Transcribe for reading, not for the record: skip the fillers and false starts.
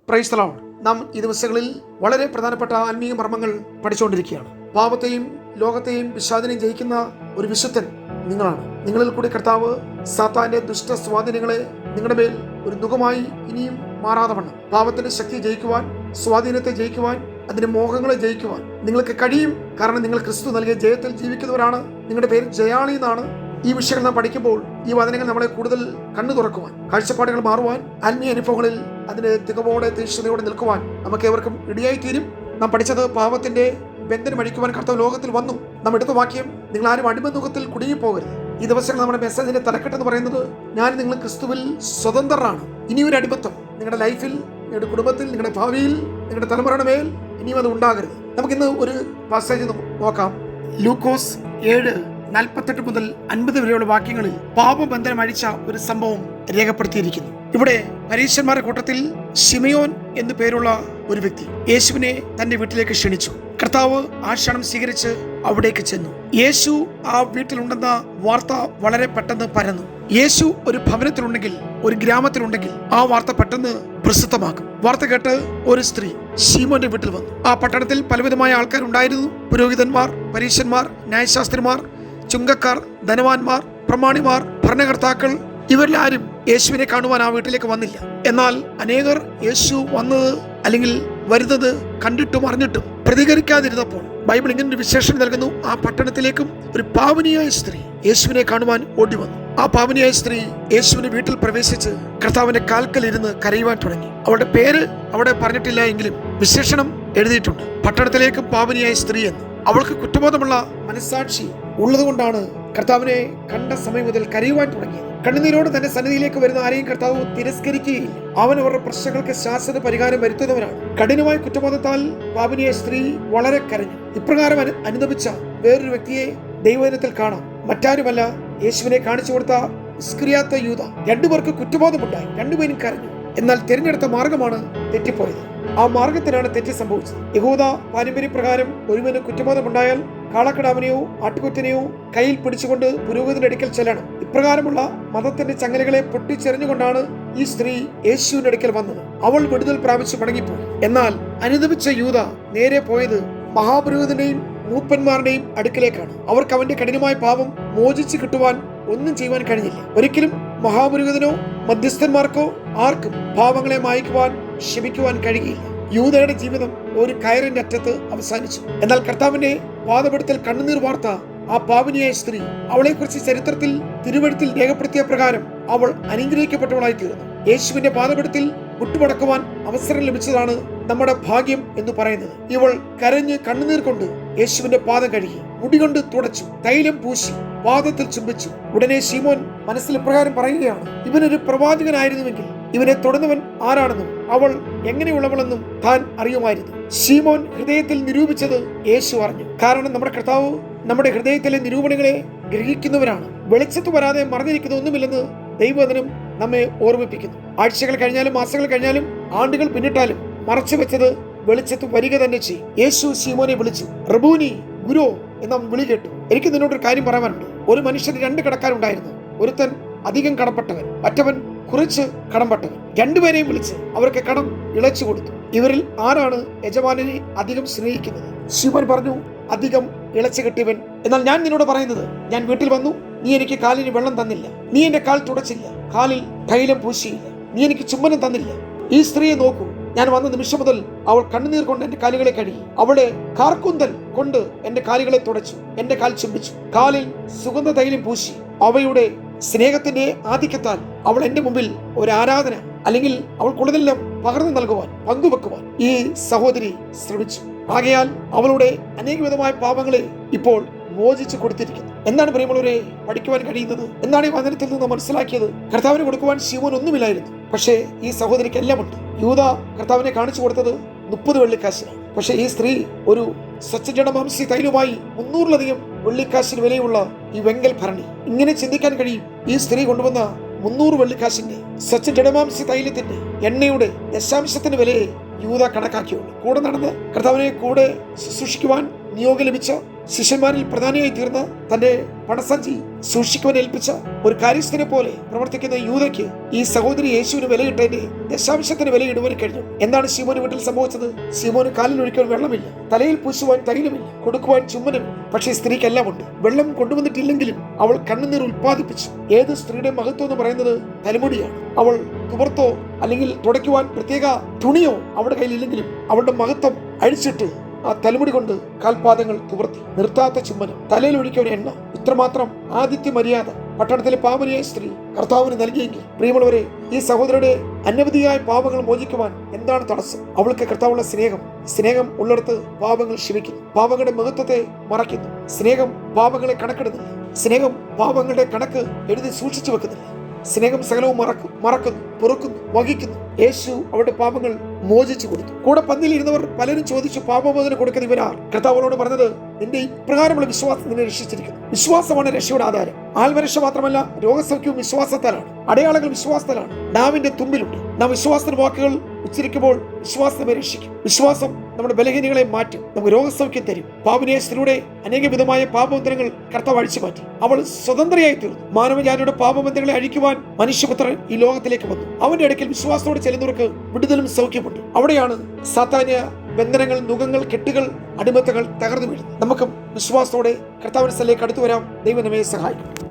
Praise the Lord. നാം ഈ ദിവസങ്ങളിൽ വളരെ പ്രധാനപ്പെട്ട ആത്മീയ മർമ്മങ്ങൾ പഠിച്ചുകൊണ്ടിരിക്കുകയാണ്. പാപത്തെയും ലോകത്തെയും പിശാചിനെയും ജയിക്കുന്ന ഒരു വിശുദ്ധൻ നിങ്ങളാണ്. നിങ്ങളിൽ കൂടി കർത്താവ് സാത്താന്റെ ദുഷ്ട സ്വാധീനങ്ങളെ നിങ്ങളുടെ മേൽ ഒരു നുകമായി ഇനിയും മാറാതെ വണ്ണം പാപത്തിന്റെ ശക്തി ജയിക്കുവാൻ, സ്വാധീനത്തെ ജയിക്കുവാൻ, അതിന്റെ മോഹങ്ങളെ ജയിക്കുവാൻ നിങ്ങൾക്ക് കഴിയും. കാരണം നിങ്ങൾ ക്രിസ്തു നൽകിയ ജയത്തിൽ ജീവിക്കുന്നവരാണ്. നിങ്ങളുടെ പേര് ജയാളി എന്നാണ്. ഈ വിഷയങ്ങൾ നാം പഠിക്കുമ്പോൾ ഈ വചനങ്ങൾ നമ്മളെ കൂടുതൽ കണ്ണു തുറക്കുവാൻ, കാഴ്ചപ്പാടുകൾ മാറുവാൻ, ആത്മീയ അനുഭവങ്ങളിൽ അതിന്റെ തികവോടെ തീക്ഷ്ണതയോടെ നിൽക്കുവാൻ നമുക്ക് ഏവർക്കും ഇടയായിത്തീരും. നാം പഠിച്ചത് പാപത്തിന്റെ ബന്ധനം അഴിക്കുവാൻ കർത്താവ് ലോകത്തിൽ വന്നു. നാം എടുത്ത വാക്യം, നിങ്ങൾ ആരും അടിമനുഖത്തിൽ കുടുങ്ങിപ്പോകരുത്. ഈ ദിവസങ്ങൾ നമ്മുടെ മെസ്സേജിന്റെ തലക്കെട്ടെന്ന് പറയുന്നത്, ഞാൻ നിങ്ങൾ ക്രിസ്തുവിൽ സ്വതന്ത്രരാണ്. ഇനിയൊരു അടിമത്തം നിങ്ങളുടെ ലൈഫിൽ, നിങ്ങളുടെ കുടുംബത്തിൽ, നിങ്ങളുടെ ഭാവിയിൽ, നിങ്ങളുടെ തലമുറയുടെ മേൽ ഇനിയും അത് ഉണ്ടാകരുത്. നമുക്കിന്ന് ഒരു പാസേജ് നോക്കാം. ലൂക്കോസ് 7:48 മുതൽ 50 വരെയുള്ള വാക്യങ്ങളിൽ പാപബന്ധനം അഴിച്ച ഒരു സംഭവം രേഖപ്പെടുത്തിയിരിക്കുന്നു. ഇവിടെ പരീശന്മാരുടെ കൂട്ടത്തിൽ ശിമയോൻ എന്നു പേരുള്ള ഒരു വ്യക്തി യേശുവിനെ തന്റെ വീട്ടിലേക്ക് ക്ഷണിച്ചു. കർത്താവ് ആ ക്ഷണം സ്വീകരിച്ച് അവിടേക്ക് ചെന്നു. യേശു ആ വീട്ടിലുണ്ടെന്ന വാർത്ത വളരെ പെട്ടെന്ന് പരന്നു. യേശു ഒരു ഭവനത്തിലുണ്ടെങ്കിൽ, ഒരു ഗ്രാമത്തിലുണ്ടെങ്കിൽ ആ വാർത്ത പെട്ടെന്ന് പ്രസിദ്ധമാക്കും. വാർത്ത കേട്ട് ഒരു സ്ത്രീ ശീമോന്റെ വീട്ടിൽ വന്നു. ആ പട്ടണത്തിൽ പലവിധമായ ആൾക്കാരുണ്ടായിരുന്നു. പുരോഹിതന്മാർ, പരീശന്മാർ, ന്യായശാസ്ത്രിമാർ, ചുങ്കക്കാർ, ധനവാന്മാർ, പ്രമാണിമാർ, ഭരണകർത്താക്കൾ, ഇവരിലാരും യേശുവിനെ കാണുവാൻ ആ വീട്ടിലേക്ക് വന്നില്ല. എന്നാൽ അനേകർ യേശു വന്നത് അല്ലെങ്കിൽ വരുന്നത് കണ്ടിട്ടും അറിഞ്ഞിട്ടും പ്രതികരിക്കാതിരുന്നപ്പോൾ ബൈബിൾ ഇങ്ങനെ ഒരു വിശേഷം നൽകുന്നു. ആ പട്ടണത്തിലേക്കും ഒരു പാവനിയായ സ്ത്രീ യേശുവിനെ കാണുവാൻ ഓടി വന്നു. ആ പാവനിയായ സ്ത്രീ യേശുവിന്റെ വീട്ടിൽ പ്രവേശിച്ച് കർത്താവിന്റെ കാൽക്കൽ ഇരുന്ന് കരയുവാൻ തുടങ്ങി. അവളുടെ പേര് അവിടെ പറഞ്ഞിട്ടില്ല എങ്കിലും വിശേഷണം എഴുതിയിട്ടുണ്ട്, പട്ടണത്തിലേക്കും പാവനിയായ സ്ത്രീ എന്ന്. അവൾക്ക് കുറ്റബോധമുള്ള മനസ്സാക്ഷി ഉള്ളതുകൊണ്ടാണ് കർത്താവിനെ കണ്ട സമയം മുതൽ കരയുവാൻ തുടങ്ങിയത്. കണ്ണുനീരോട് തന്റെ സന്നിധിയിലേക്ക് വരുന്ന ആരെയും കർത്താവ് തിരസ്കരിക്കുകയില്ല. അവൻ അവരുടെ പ്രശ്നങ്ങൾക്ക് ശാശ്വത പരിഹാരം വരുത്തുന്നവനാണ്. കഠിനമായ കുറ്റബോധത്താൽ പാപിനിയായ സ്ത്രീ വളരെ കരഞ്ഞു. ഇപ്രകാരം അനുദപിച്ച വേറൊരു വ്യക്തിയെ ദൈവദിനത്തിൽ കാണാം. മറ്റാരുമല്ല, യേശുവിനെ കാണിച്ചു കൊടുത്ത ഇസ്കറിയോത്ത യൂദ. രണ്ടുപേർക്ക് കുറ്റബോധമുണ്ടായി, രണ്ടുപേരും കരഞ്ഞു. എന്നാൽ തിരഞ്ഞെടുത്ത മാർഗമാണ് തെറ്റിപ്പോയത്. ആ മാർഗത്തിനാണ് തെറ്റ് സംഭവിച്ചത്. യഹൂദ പാരമ്പര്യപ്രകാരം ഒരുവന് കുറ്റബോധമുണ്ടായാൽ കാളക്കിടാവിനെയോ ആട്ടുകൊറ്റനെയോ കയ്യിൽ പിടിച്ചുകൊണ്ട് പുരോഹിതന്റെ അടുക്കൽ ചെല്ലണം. ഇപ്രകാരമുള്ള മതത്തിന്റെ ചങ്ങലകളെ പൊട്ടിച്ചെറിഞ്ഞുകൊണ്ടാണ് ഈ സ്ത്രീ യേശുവിന്റെ അടുക്കൽ വന്നത്. അവൾ വിടുതൽ പ്രാപിച്ച് മടങ്ങിപ്പോയി. എന്നാൽ അനുദപിച്ച യൂദ നേരെ പോയത് മഹാപുരോഹിതന്റെയും മൂപ്പന്മാരുടെയും അടുക്കലേക്കാണ്. അവർക്ക് അവന്റെ കഠിനമായ പാപം മോചിച്ച് കിട്ടുവാൻ ഒന്നും ചെയ്യുവാൻ കഴിഞ്ഞില്ല. ഒരിക്കലും മഹാപുരോഹിതനോ മധ്യസ്ഥന്മാർക്കോ ആർക്കും പാപങ്ങളെ മായ്ക്കുവാൻ, ക്ഷമിക്കുവാൻ കഴിയില്ല. യൂദയുടെ ജീവിതം ഒരു കയറിന്റെ അറ്റത്ത് അവസാനിച്ചു. എന്നാൽ കർത്താവിന്റെ പാദപീഠത്തിൽ കണ്ണുനീർ വാർത്ത ആ പാവനിയായ സ്ത്രീ, അവളെക്കുറിച്ച് ചരിത്രത്തിൽ തിരുവെഴുത്തിൽ രേഖപ്പെടുത്തിയ പ്രകാരം അവൾ അനുഗ്രഹിക്കപ്പെട്ടവളായി തീർന്നു. യേശുവിന്റെ പാദപീഠത്തിൽ മുട്ടുമടക്കുവാൻ അവസരം ലഭിച്ചതാണ് നമ്മുടെ ഭാഗ്യം എന്ന് പറയുന്നത്. ഇവൾ കരഞ്ഞ് കണ്ണുനീർ കൊണ്ട് യേശുവിന്റെ പാദം കഴുകി, മുടികൊണ്ട് തുടച്ചു, തൈലം പൂശി, പാദത്തിൽ ചുംബിച്ചു. ഉടനെ ശീമോൻ മനസ്സിൽ പ്രകാരം പറയുകയാണ്, ഇവനൊരു പ്രവാചകനായിരുന്നുവെങ്കിൽ ഇവനെ തൊടുന്നവൻ ആരാണെന്നും അവൾ എങ്ങനെയുള്ളവളെന്നും താൻ അറിയുമായിരുന്നു. ശീമോൻ ഹൃദയത്തിൽ നിരൂപിച്ചത് യേശു അറിഞ്ഞു. കാരണം നമ്മുടെ കർത്താവ് നമ്മുടെ ഹൃദയത്തിലെ നിരൂപണങ്ങളെ ഗ്രഹിക്കുന്നവരാണ്. വെളിച്ചത്ത് വരാതെ മറഞ്ഞിരിക്കുന്ന ഒന്നുമില്ലെന്ന് ദൈവവചനം നമ്മെ ഓർമ്മിപ്പിക്കുന്നു. ആഴ്ചകൾ കഴിഞ്ഞാലും മാസങ്ങൾ കഴിഞ്ഞാലും ആണ്ടുകൾ പിന്നിട്ടാലും മറച്ചു വെച്ചത് വെളിച്ചത്ത് വരിക തന്നെ ചെയ്യും. യേശു ശീമോനെ വിളിച്ചു, റബൂനി, ഗുരു എന്ന വിളി കേട്ടു. എനിക്ക് നിന്നോടൊരു കാര്യം പറയാനുണ്ട്. ഒരു മനുഷ്യന് 2 കടക്കാരുണ്ടായിരുന്നു. ഒരുത്തൻ അധികം കടപ്പെട്ടവൻ, മറ്റവൻ കുറച്ച് കടംപെട്ടവൻ. രണ്ടുപേരെയും വിളിച്ച് അവർക്ക് കടം ഇളച്ചു കൊടുത്തു. ഇവരിൽ ആരാണ് യജമാനനെ അധികം സ്നേഹിക്കുന്നത്? ശിവൻ പറഞ്ഞു, അധികം ഇളച്ചു കിട്ടിയവൻ. എന്നാൽ ഞാൻ നിന്നോട് പറയുന്നത്, ഞാൻ വീട്ടിൽ വന്നു, നീ എനിക്ക് കാലിന് വെള്ളം തന്നില്ല, നീ എന്റെ കാൽ തുടച്ചില്ല, കാലിൽ തൈലം പൂശിയില്ല, നീ എനിക്ക് ചുംബനം തന്നില്ല. ഈ സ്ത്രീയെ നോക്കൂ, ഞാൻ വന്ന നിമിഷം മുതൽ അവൾ കണ്ണുനീർ കൊണ്ട് എന്റെ കാലുകളെ കഴുകി, അവളെ കാർക്കുന്തൽ കൊണ്ട് എന്റെ കാലുകളെ തുടച്ചു, എന്റെ കാൽ ചുംബിച്ചു, കാലിൽ സുഗന്ധ തൈലം പൂശി. അവയുടെ സ്നേഹത്തിന്റെ ആധിക്യത്താൽ അവൾ എന്റെ മുമ്പിൽ ഒരു ആരാധന അല്ലെങ്കിൽ അവൾക്കുള്ളതെല്ലാം പകർന്നു നൽകുവാൻ, പങ്കുവെക്കുവാൻ ഈ സഹോദരി ശ്രമിച്ചു. ആകയാൽ അവളുടെ അനേകവിധമായ പാപങ്ങളെ ഇപ്പോൾ മോചിച്ചു കൊടുത്തിരിക്കുന്നു. എന്താണ് പ്രിയമുള്ളവരെ പഠിക്കുവാൻ കഴിയുന്നത്? എന്താണ് ഈ വചനത്തിൽ നിന്ന് മനസ്സിലാക്കിയത്? കർത്താവിന് കൊടുക്കുവാൻ ശീമോൻ ഒന്നുമില്ലായിരുന്നു, പക്ഷേ ഈ സഹോദരിക്ക് എല്ലാം ഉണ്ട്. യൂദ കർത്താവിനെ കാണിച്ചു കൊടുത്തത് 30 വെള്ളിക്കാശിനാണ്. പക്ഷേ ഈ സ്ത്രീ ഒരു സ്വച്ഛജടമാംസി തൈലുമായി 300-ലധികം വെള്ളിക്കാശിന് വിലയുള്ള ഈ വെങ്കൽ ഭരണി. ഇങ്ങനെ ചിന്തിക്കാൻ കഴിയും. ഈ സ്ത്രീ കൊണ്ടുവന്ന 300 വെള്ളിക്കാശിന്റെ സ്വച്ഛജടമാംസി തൈലത്തിന്റെ എണ്ണയുടെ ദശാംശത്തിന്റെ വിലയെ യൂദ കണക്കാക്കിയുള്ളൂ. കൂടെ നടന്ന് കർത്താവിനെ കൂടെ ശുശ്രൂഷിക്കുവാൻ നിയോഗം ലഭിച്ച ശിഷ്യന്മാരിൽ പ്രധാനിയായി തീർന്ന തന്റെ പണസഞ്ചി സൂക്ഷിക്കുവാൻ ഏൽപ്പിച്ച ഒരു കാര്യസ്ഥനെ പോലെ പ്രവർത്തിക്കുന്ന യൂദയ്ക്ക് ഈ സഹോദരി യേശുവിന് വിലയിട്ടതിന്റെ ദശാംശത്തിന് വിലയിടുവാൻ കഴിഞ്ഞു. എന്താണ് ശിമോന് വീട്ടിൽ സംഭവിച്ചത്? ശിമോന് കാലിൽ ഒഴിക്കാൻ വെള്ളമില്ല, തലയിൽ പൂശുവാൻ തൈലമില്ല, കൊടുക്കുവാൻ ചുമ്മനും. പക്ഷേ സ്ത്രീക്കെല്ലാം ഉണ്ട്. വെള്ളം കൊണ്ടുവന്നിട്ടില്ലെങ്കിലും അവൾ കണ്ണുനീർ ഉൽപ്പാദിപ്പിച്ചു. ഏത് സ്ത്രീയുടെ മഹത്വം എന്ന് പറയുന്നത് തലമുടിയാണ്. അവൾ തുവർത്തോ അല്ലെങ്കിൽ തുടയ്ക്കുവാൻ പ്രത്യേക തുണിയോ അവളുടെ കയ്യിലില്ലെങ്കിലും അവളുടെ മഹത്വം അഴിച്ചിട്ട് ആ തലമുടി കൊണ്ട് കാൽപാദങ്ങൾ തുവർത്തി. നിർത്താത്ത ചുമ്മനം, തലയിൽ ഒഴിക്കാൻ എണ്ണ. ഇത്രമാത്രം ആദിത്യ മര്യാദ പട്ടണത്തിലെ പാവനിയായ സ്ത്രീ കർത്താവിന് നൽകിയെങ്കിൽ, പ്രിയമുള്ളവരെ, ഈ സഹോദരയുടെ അനവധിയായ പാപങ്ങൾ മോചിക്കുവാൻ എന്താണ് തടസ്സം? അവൾക്ക് കർത്താവുള്ള സ്നേഹം ഉള്ളിടത്ത് പാപങ്ങൾ ക്ഷമിക്കുന്നു, പാപങ്ങളുടെ മഹത്വത്തെ മറയ്ക്കുന്നു. സ്നേഹം പാപങ്ങളെ കണക്കെടുന്നില്ല, സ്നേഹം പാപങ്ങളുടെ കണക്ക് എഴുതി സൂക്ഷിച്ചു വെക്കുന്നില്ല. സ്നേഹം സകലവും മറക്കുന്നു, പൊറുക്കുന്നു, വഹിക്കുന്നു. യേശു അവരുടെ പാപങ്ങൾ മോചിച്ചു കൊടുത്തു. കൂടെ പന്തിയിൽ ഇരുന്നവർ പലരും ചോദിച്ചു, പാപമോചനം കൊടുക്കുന്ന ഇവരാർ? കർത്താവിനോട് പറഞ്ഞത്, നിന്റെ ഇപ്രകാരമുള്ള വിശ്വാസം നിന്നെ രക്ഷിച്ചിരിക്കുന്നു. വിശ്വാസമാണ് രക്ഷയുടെ ആധാരം. ആത്മരക്ഷ മാത്രമല്ല, രോഗസൗഖ്യവും വിശ്വാസത്താലാണ്. അടയാളങ്ങൾ വിശ്വാസത്താലാണ്. നാവിന്റെ തുമ്പിലുണ്ട്. നാം വിശ്വാസത്തിന്റെ വാക്കുകൾ ഉച്ചരിക്കുമ്പോൾ വിശ്വാസത്തെ രക്ഷിക്കും. വിശ്വാസം നമ്മുടെ ബലഹീനങ്ങളെ മാറ്റും, നമുക്ക് രോഗസൗഖ്യം തരും. പാപനേശത്തിലൂടെ അനേക വിധമായ പാപബന്ധനങ്ങൾ കർത്താവ് അഴിച്ചു മാറ്റി. അവൾ സ്വതന്ത്രയായി തീർന്നു. മാനവജാതിയുടെ പാപബന്ധങ്ങളെ അഴിക്കുവാൻ മനുഷ്യപുത്രൻ ഈ ലോകത്തിലേക്ക് വന്നു. അവന്റെ അടുക്കൽ വിശ്വാസത്തോടെ ചെല്ലുന്നവർക്ക് വിടുതലും സൗഖ്യമുണ്ട്. അവിടെയാണ് സാത്താന്യ ബന്ധനങ്ങൾ, നുഖങ്ങൾ, കെട്ടുകൾ, അടിമത്തങ്ങൾ തകർന്നു വീഴുന്നത്. നമുക്ക് വിശ്വാസത്തോടെ കർത്താവിന്റെ സ്ഥലത്തേക്ക് അടുത്തു വരാം. ദൈവം നമ്മെ സഹായിക്കും.